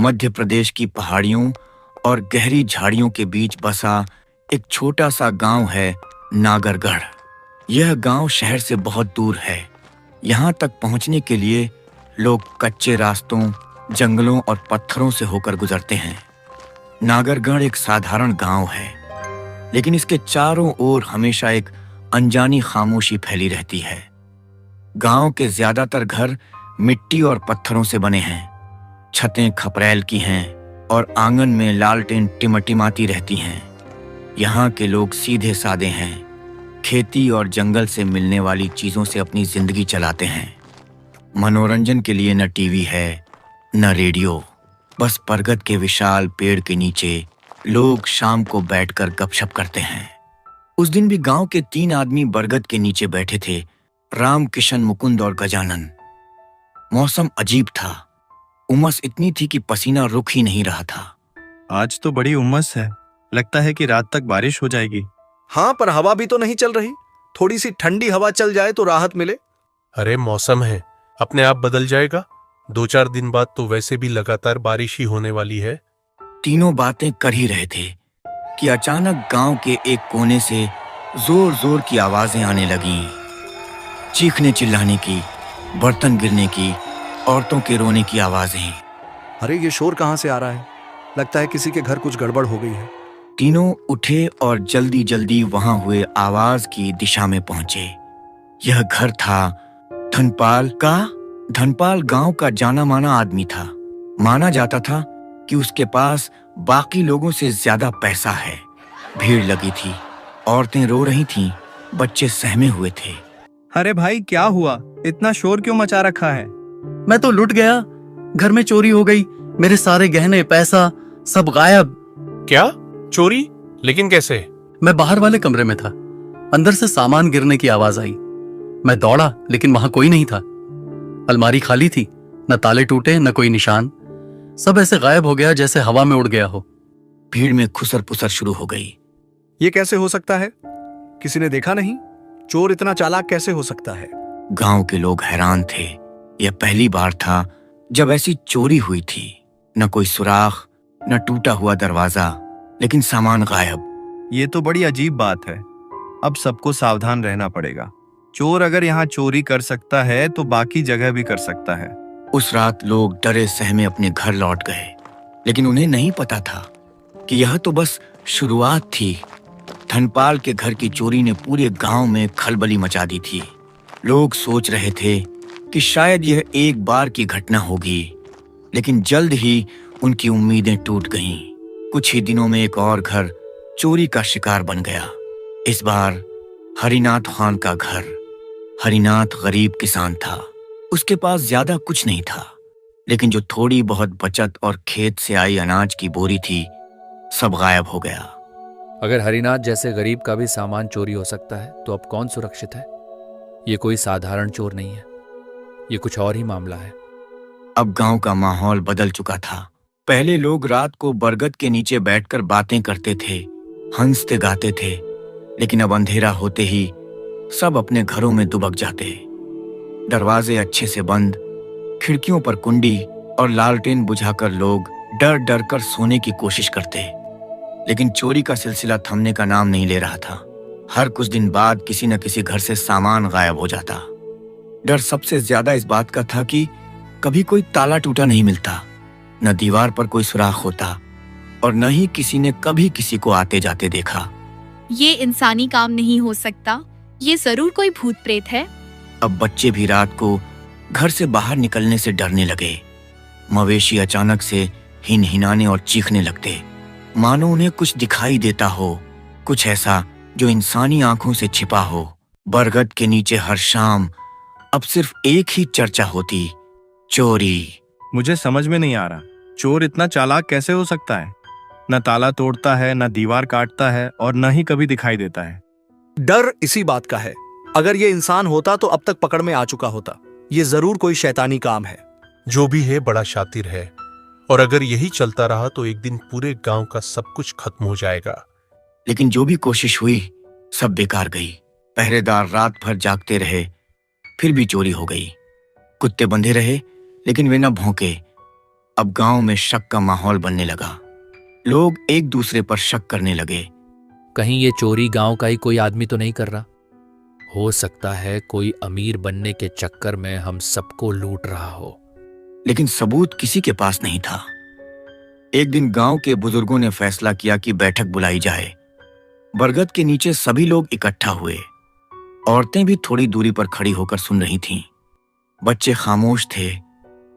मध्य प्रदेश की पहाड़ियों और गहरी झाड़ियों के बीच बसा एक छोटा सा गांव है नागरगढ़। यह गांव शहर से बहुत दूर है। यहाँ तक पहुँचने के लिए लोग कच्चे रास्तों, जंगलों और पत्थरों से होकर गुजरते हैं। नागरगढ़ एक साधारण गांव है, लेकिन इसके चारों ओर हमेशा एक अनजानी खामोशी फैली रहती है। गांव के ज्यादातर घर मिट्टी और पत्थरों से बने हैं। छतें खपरैल की हैं और आंगन में लालटेन टिमटिमाती रहती हैं। यहाँ के लोग सीधे सादे हैं। खेती और जंगल से मिलने वाली चीजों से अपनी जिंदगी चलाते हैं। मनोरंजन के लिए न टीवी है, न रेडियो। बस बरगद के विशाल पेड़ के नीचे लोग शाम को बैठकर गपशप करते हैं। उस दिन भी गांव के 3 आदमी बरगद के नीचे बैठे थे, राम किशन, मुकुंद और गजानन। मौसम अजीब था। उमस इतनी थी कि पसीना रुक ही नहीं रहा था। आज तो बड़ी उमस है, लगता है कि रात तक बारिश हो जाएगी। हाँ, पर हवा भी तो नहीं चल रही। थोड़ी सी ठंडी हवा चल जाए तो राहत मिले। अरे मौसम है, अपने आप बदल जाएगा। 2-4 दिन बाद तो वैसे भी लगातार बारिश ही होने वाली है। तीनों बातें कर ही रहे थे कि अचानक गांव के एक कोने से जोर जोर की आवाजें आने लगीं। चीखने चिल्लाने की, बर्तन गिरने की, औरतों के रोने की आवाजें। अरे ये शोर कहाँ से आ रहा है? लगता है किसी के घर कुछ गड़बड़ हो गई है। तीनों उठे और जल्दी जल्दी वहां हुए आवाज की दिशा में पहुंचे। यह घर था धनपाल का। धनपाल गांव का जाना माना आदमी था। माना जाता था कि उसके पास बाकी लोगों से ज्यादा पैसा है। भीड़ लगी थी, औरतें रो रही थीं, बच्चे सहमे हुए थे। अरे भाई, क्या हुआ? इतना शोर क्यों मचा रखा है? मैं तो लुट गया। घर में चोरी हो गई। मेरे सारे गहने, पैसा सब गायब। क्या चोरी? लेकिन कैसे? मैं बाहर वाले कमरे में था। अंदर से सामान गिरने की आवाज आई। मैं दौड़ा, लेकिन वहां कोई नहीं था। अलमारी खाली थी, न ताले टूटे, न कोई निशान। सब ऐसे गायब हो गया जैसे हवा में उड़ गया हो। भीड़ में खुसर पुसर शुरू हो गई। ये कैसे हो सकता है? किसी ने देखा नहीं? चोर इतना चालाक कैसे हो सकता है? गांव के लोग हैरान थे। यह पहली बार था जब ऐसी चोरी हुई थी। न कोई सुराख, न टूटा हुआ दरवाजा, लेकिन सामान गायब। ये तो बड़ी अजीब बात है। अब सबको सावधान रहना पड़ेगा। चोर अगर यहाँ चोरी कर सकता है तो बाकी जगह भी कर सकता है। उस रात लोग डरे सहमे अपने घर लौट गए, लेकिन उन्हें नहीं पता था कि यह तो बस शुरुआत थी। धनपाल के घर की चोरी ने पूरे गांव में खलबली मचा दी थी। लोग सोच रहे थे कि शायद यह एक बार की घटना होगी, लेकिन जल्द ही उनकी उम्मीदें टूट गईं। कुछ ही दिनों में एक और घर चोरी का शिकार बन गया। इस बार हरिनाथ खान का घर। हरिनाथ गरीब किसान था। उसके पास ज्यादा कुछ नहीं था, लेकिन जो थोड़ी बहुत बचत और खेत से आई अनाज की बोरी थी, सब गायब हो गया। अगर हरिनाथ जैसे गरीब का भी सामान चोरी हो सकता है तो अब कौन सुरक्षित है? ये कोई साधारण चोर नहीं है, ये कुछ और ही मामला है। अब गांव का माहौल बदल चुका था। पहले लोग रात को बरगद के नीचे बैठकर बातें करते थे, हंसते गाते थे, लेकिन अब अंधेरा होते ही सब अपने घरों में दुबक जाते। दरवाजे अच्छे से बंद, खिड़कियों पर कुंडी और लालटेन बुझाकर लोग डर डर कर सोने की कोशिश करते। लेकिन चोरी का सिलसिला थमने का नाम नहीं ले रहा था। हर कुछ दिन बाद किसी न किसी घर से सामान गायब हो जाता। डर सबसे ज्यादा इस बात का था कि कभी कोई ताला टूटा नहीं मिलता, न दीवार पर कोई सुराख होता, और न ही किसी ने कभी किसी को आते जाते देखा। ये इंसानी काम नहीं हो सकता, ये जरूर कोई भूत प्रेत है। अब बच्चे भी रात को घर से बाहर निकलने से डरने लगे। मवेशी अचानक से हिनहिनाने और चीखने लगते, मानो उन्हें कुछ दिखाई देता हो, कुछ ऐसा जो इंसानी आंखों से छिपा हो। बरगद के नीचे हर शाम अब सिर्फ एक ही चर्चा होती, चोरी। मुझे समझ में नहीं आ रहा, चोर इतना चालाक कैसे हो सकता है? न ताला तोड़ता है, न दीवार काटता है, और न ही कभी दिखाई देता है। डर इसी बात का है। अगर ये इंसान होता तो अब तक पकड़ में आ चुका होता। ये जरूर कोई शैतानी काम है। जो भी है बड़ा शातिर है, और अगर यही चलता रहा तो एक दिन पूरे गांव का सब कुछ खत्म हो जाएगा। लेकिन जो भी कोशिश हुई सब बेकार गई। पहरेदार रात भर जागते रहे, फिर भी चोरी हो गई। कुत्ते बंधे रहे, लेकिन वे न भौंके। अब गांव में शक का माहौल बनने लगा। लोग एक दूसरे पर शक करने लगे। कहीं ये चोरी गांव का ही कोई आदमी तो नहीं कर रहा? हो सकता है कोई अमीर बनने के चक्कर में हम सबको लूट रहा हो। लेकिन सबूत किसी के पास नहीं था। एक दिन गांव के बुजुर्गों ने फैसला किया कि बैठक बुलाई जाए। बरगद के नीचे सभी लोग इकट्ठा हुए। औरतें भी थोड़ी दूरी पर खड़ी होकर सुन रही थीं। बच्चे खामोश थे।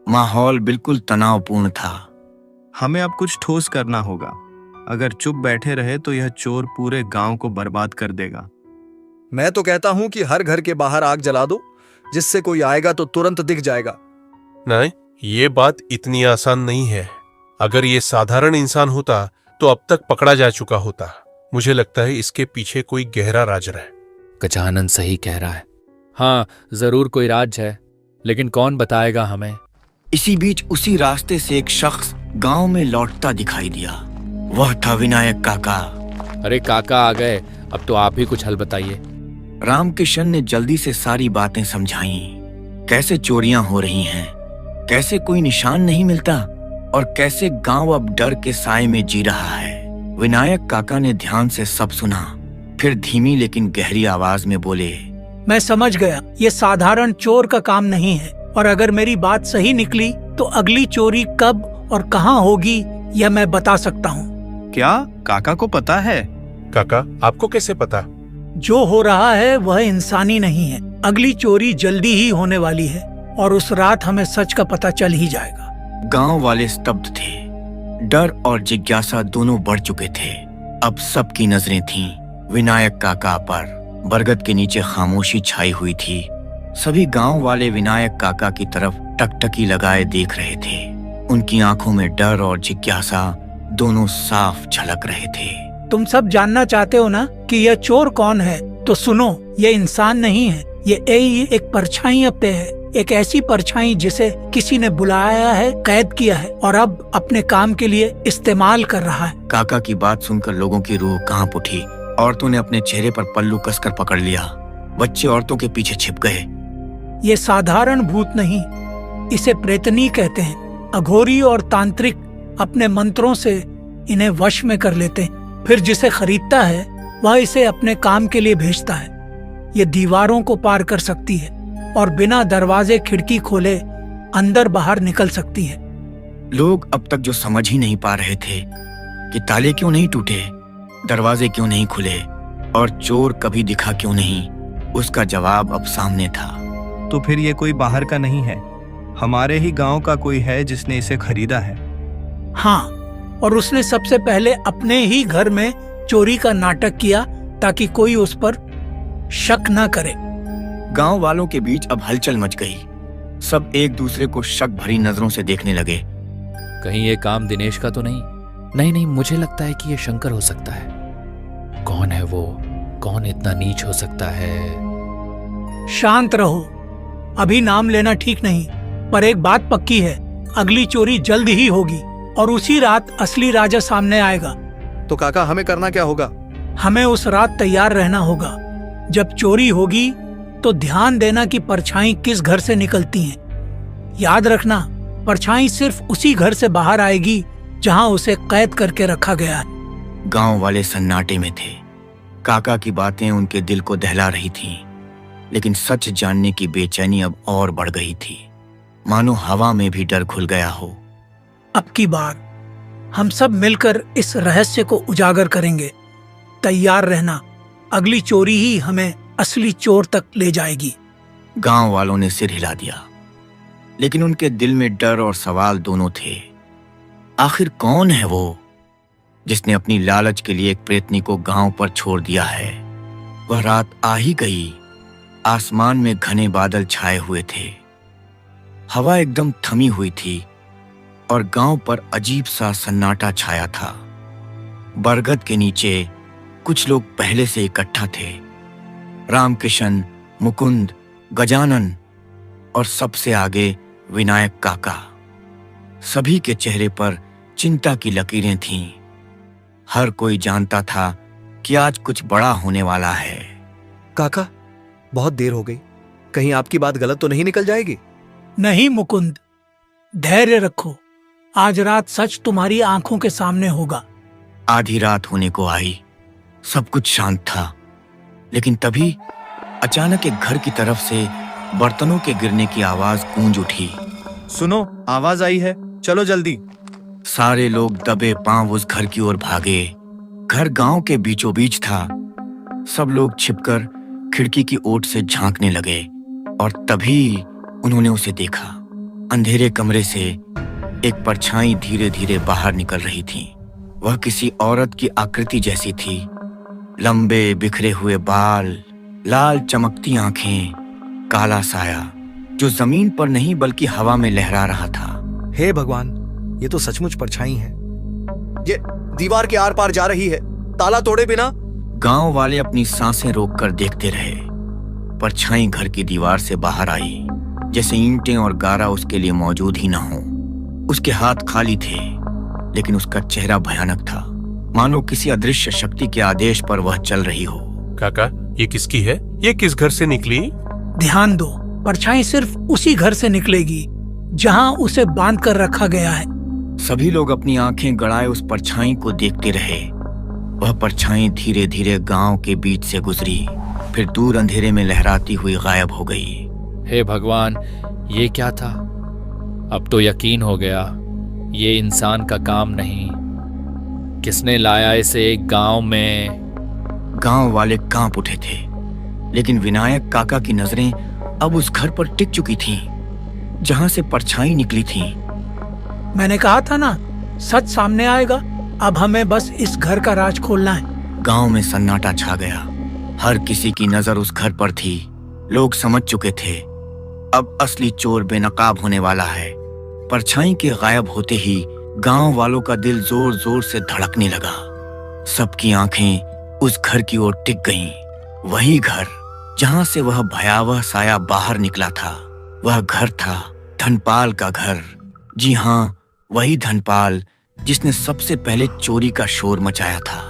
माहौल बिल्कुल तनावपूर्ण था। हमें अब कुछ ठोस करना होगा। अगर चुप बैठे रहे तो यह चोर पूरे गांव को बर्बाद कर देगा। मैं तो कहता हूं कि हर घर के बाहर आग जला दो, जिससे कोई आएगा तो तुरंत दिख जाएगा। नहीं, ये बात इतनी आसान नहीं है। अगर ये साधारण इंसान होता तो अब तक पकड़ा जा चुका होता। मुझे लगता है इसके पीछे कोई गहरा राज है। गजानन सही कह रहा है। हाँ, जरूर कोई राज है, लेकिन कौन बताएगा हमें? इसी बीच उसी रास्ते से एक शख्स गांव में लौटता दिखाई दिया। वह था विनायक काका। अरे काका आ गए, अब तो आप ही कुछ हल बताइए। रामकिशन ने जल्दी से सारी बातें समझाई। कैसे चोरियां हो रही हैं, कैसे कोई निशान नहीं मिलता और कैसे गांव अब डर के साए में जी रहा है। विनायक काका ने ध्यान से सब सुना, फिर धीमी लेकिन गहरी आवाज में बोले, मैं समझ गया, ये साधारण चोर का काम नहीं है, और अगर मेरी बात सही निकली तो अगली चोरी कब और कहाँ होगी यह मैं बता सकता हूँ। क्या काका को पता है? काका, आपको कैसे पता? जो हो रहा है वह इंसानी नहीं है। अगली चोरी जल्दी ही होने वाली है और उस रात हमें सच का पता चल ही जाएगा। गांव वाले स्तब्ध थे। डर और जिज्ञासा दोनों बढ़ चुके थे। अब सबकी नजरें थीं विनायक काका पर। बरगद के नीचे खामोशी छाई हुई थी। सभी गांव वाले विनायक काका की तरफ टकटकी लगाए देख रहे थे। उनकी आंखों में डर और जिज्ञासा दोनों साफ झलक रहे थे। तुम सब जानना चाहते हो ना कि यह चोर कौन है? तो सुनो, ये इंसान नहीं है, ये एक परछाई अब पे है। एक ऐसी परछाई जिसे किसी ने बुलाया है, कैद किया है और अब अपने काम के लिए इस्तेमाल कर रहा है। काका की बात सुनकर लोगों की रूह कांप उठी। औरतों ने अपने चेहरे पर पल्लू कसकर पकड़ लिया। बच्चे औरतों के पीछे छिप गए। ये साधारण भूत नहीं, इसे प्रेतनी कहते हैं। अघोरी और तांत्रिक अपने मंत्रों से इन्हें वश में कर लेते हैं। फिर जिसे खरीदता है वह इसे अपने काम के लिए भेजता है। ये दीवारों को पार कर सकती है और बिना दरवाजे खिड़की खोले अंदर बाहर निकल सकती है। लोग अब तक जो समझ ही नहीं पा रहे थे कि ताले क्यों नहीं टूटे, दरवाजे क्यों नहीं खुले और चोर कभी दिखा क्यों नहीं, उसका जवाब अब सामने था। तो फिर ये कोई बाहर का नहीं है, हमारे ही गांव का कोई है जिसने इसे खरीदा है। हाँ, और उसने सबसे पहले अपने ही घर में चोरी का नाटक किया ताकि कोई उस पर शक न करे। गांव वालों के बीच अब हलचल मच गई। सब एक दूसरे को शक भरी नजरों से देखने लगे। कहीं ये काम दिनेश का तो नहीं? नहीं, मुझे लगता है कि ये शंकर हो सकता है। कौन है वो? कौन इतना नीच हो सकता है? शांत रहो, अभी नाम लेना ठीक नहीं, पर एक बात पक्की है, अगली चोरी जल्द ही होगी और उसी रात असली राजा सामने आएगा। तो काका, हमें करना क्या होगा? हमें उस रात तैयार रहना होगा। जब चोरी होगी तो ध्यान देना कि परछाई किस घर से निकलती हैं। याद रखना, परछाई सिर्फ उसी घर से बाहर आएगी जहां उसे कैद करके रखा गया है। गांव वाले सन्नाटे में थे। काका की बातें उनके दिल को दहला रही थीं, लेकिन सच जानने की बेचैनी अब और बढ़ गई थी, मानो हवा में भी डर घुल गया हो। अब की बार हम सब मिलकर इस रहस्य को उजागर करेंगे। तैयार रहना, अगली चोरी ही हमें असली चोर तक ले जाएगी। गांव वालों ने सिर हिला दिया, लेकिन उनके दिल में डर और सवाल दोनों थे। आखिर कौन है वो जिसने अपनी लालच के लिए एक प्रेतनी को गांव पर छोड़ दिया है? वह रात आ ही गई। आसमान में घने बादल छाए हुए थे। हवा एकदम थमी हुई थी और गांव पर अजीब सा सन्नाटा छाया था। बरगद के नीचे कुछ लोग पहले से इकट्ठा थे। रामकिशन, मुकुंद, गजानन और सबसे आगे विनायक काका। सभी के चेहरे पर चिंता की लकीरें थीं। हर कोई जानता था कि आज कुछ बड़ा होने वाला है। काका, बहुत देर हो गई, कहीं आपकी बात गलत तो नहीं निकल जाएगी? नहीं मुकुंद, धैर्य रखो। आज रात सच तुम्हारी आंखों के सामने होगा। आधी रात होने को आई, सब कुछ शांत था, लेकिन तभी अचानक एक घर की तरफ से बर्तनों के गिरने की आवाज गूंज उठी। सुनो, आवाज आई है, चलो जल्दी। सारे लोग दबे पांव उस घर की ओर भागे। घर गांव के बीचों बीच था। सब लोग छिपकर खिड़की की ओट से झांकने लगे और तभी उन्होंने उसे देखा। अंधेरे कमरे से एक परछाई धीरे धीरे बाहर निकल रही थी। वह किसी औरत की आकृति जैसी थी। लंबे बिखरे हुए बाल, लाल चमकती आंखें, काला साया जो जमीन पर नहीं बल्कि हवा में लहरा रहा था। हे भगवान, ये तो सचमुच परछाई है। ये दीवार के आर पार जा रही है, ताला तोड़े बिना। गांव वाले अपनी सांसें रोककर देखते रहे। परछाई घर की दीवार से बाहर आई, जैसे ईंटें और गारा उसके लिए मौजूद ही ना हो। उसके हाथ खाली थे, लेकिन उसका चेहरा भयानक था, मानो किसी अदृश्य शक्ति के आदेश पर वह चल रही हो। काका, ये किसकी है? ये किस घर से निकली? ध्यान दो, परछाई सिर्फ उसी घर से निकलेगी जहां उसे बांध कर रखा गया है। सभी लोग अपनी आंखें गड़ाए उस परछाई को देखते रहे। वह परछाई धीरे धीरे गांव के बीच से गुजरी, फिर दूर अंधेरे में लहराती हुई गायब हो गई। हे भगवान, ये क्या था? अब तो यकीन हो गया, ये इंसान का काम नहीं। किसने लाया इसे एक गांव में? गांव वाले कांप उठे थे, लेकिन विनायक काका की नजरें अब उस घर पर टिक चुकी थीं, जहां से परछाई निकली थी। मैंने कहा था ना, सच सामने आएगा। अब हमें बस इस घर का राज खोलना है। गांव में सन्नाटा छा गया। हर किसी की नजर उस घर पर थी। लोग समझ चुके थे, अब असली चोर बेनकाब होने वाला है। परछाई के गायब होते ही गांव वालों का दिल जोर जोर से धड़कने लगा। सबकी आंखें उस घर की ओर टिक गईं। वही घर जहां से वह भयावह साया बाहर निकला था। वह घर था धनपाल का घर। जी हाँ, वही धनपाल जिसने सबसे पहले चोरी का शोर मचाया था।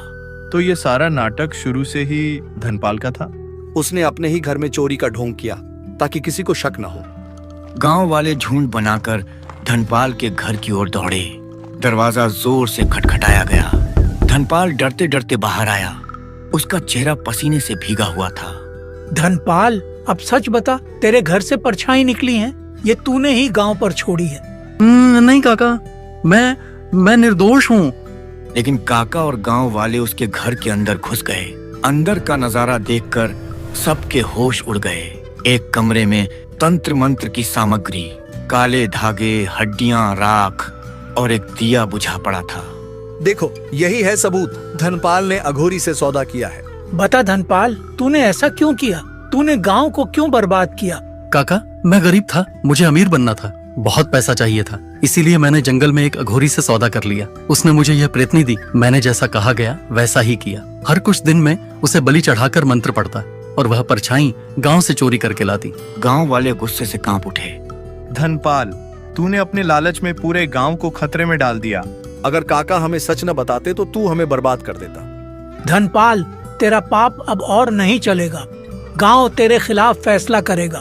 तो ये सारा नाटक शुरू से ही धनपाल का था? उसने अपने ही घर में चोरी का ढोंग किया ताकि किसी को शक न हो। गांव वाले झुंड बनाकर धनपाल के घर की ओर दौड़े। दरवाजा जोर से खटखटाया गया। धनपाल डरते डरते बाहर आया। उसका चेहरा पसीने से भीगा हुआ था। धनपाल, अब सच बता, तेरे घर से परछाई निकली है? ये तूने ही गांव पर छोड़ी है। नहीं काका, मैं निर्दोष हूँ। लेकिन काका और गांव वाले उसके घर के अंदर घुस गए। अंदर का नजारा देखकर सबके होश उड़ गए। एक कमरे में तंत्र मंत्र की सामग्री, काले धागे, हड्डियां, राख और एक दिया बुझा पड़ा था। देखो, यही है सबूत। धनपाल ने अघोरी से सौदा किया है। बता धनपाल, तूने ऐसा क्यों किया? तूने गांव को क्यों बर्बाद किया? काका, मैं गरीब था, मुझे अमीर बनना था, बहुत पैसा चाहिए था, इसीलिए मैंने जंगल में एक अघोरी से सौदा कर लिया। उसने मुझे यह प्रेतनी दी। मैंने जैसा कहा गया वैसा ही किया। हर कुछ दिन में उसे बलि चढ़ाकर मंत्र पढ़ता और वह परछाई गांव से चोरी करके लाती। गांव वाले गुस्से से कांप उठे। धनपाल, तूने अपने लालच में पूरे गांव को खतरे में डाल दिया। अगर काका हमें सच न बताते तो तू हमें बर्बाद कर देता। धनपाल, तेरा पाप अब और नहीं चलेगा। गांव तेरे खिलाफ फैसला करेगा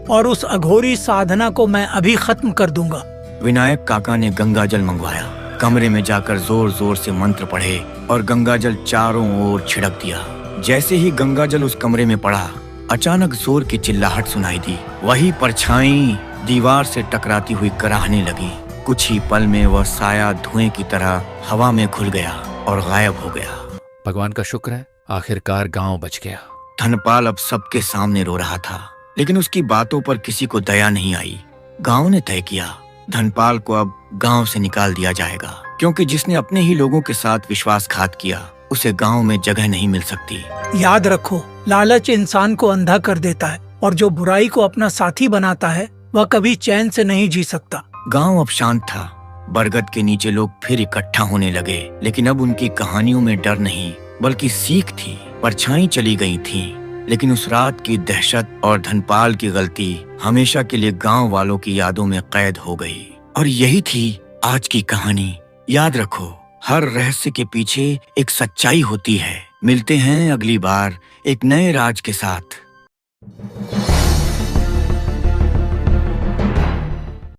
और उस अघोरी साधना को मैं अभी खत्म कर दूंगा। विनायक काका ने गंगाजल मंगवाया। कमरे में जाकर जोर जोर से मंत्र पढ़े और गंगाजल चारों ओर छिड़क दिया। जैसे ही गंगाजल उस कमरे में पड़ा, अचानक जोर की चिल्लाहट सुनाई दी। वही परछाई दीवार से टकराती हुई कराहने लगी। कुछ ही पल में वह साया धुएं की तरह हवा में घुल गया और गायब हो गया। भगवान का शुक्र है, आखिरकार गांव बच गया। धनपाल अब सबके सामने रो रहा था, लेकिन उसकी बातों पर किसी को दया नहीं आई। गांव ने तय किया, धनपाल को अब गांव से निकाल दिया जाएगा, क्योंकि जिसने अपने ही लोगों के साथ विश्वासघात किया, उसे गांव में जगह नहीं मिल सकती। याद रखो, लालच इंसान को अंधा कर देता है और जो बुराई को अपना साथी बनाता है वह कभी चैन से नहीं जी सकता। गांव अब शांत था। बरगद के नीचे लोग फिर इकट्ठा होने लगे, लेकिन अब उनकी कहानियों में डर नहीं बल्कि सीख थी। परछाई चली गई थी, लेकिन उस रात की दहशत और धनपाल की गलती हमेशा के लिए गांव वालों की यादों में कैद हो गई। और यही थी आज की कहानी। याद रखो, हर रहस्य के पीछे एक सच्चाई होती है। मिलते हैं अगली बार एक नए राज के साथ।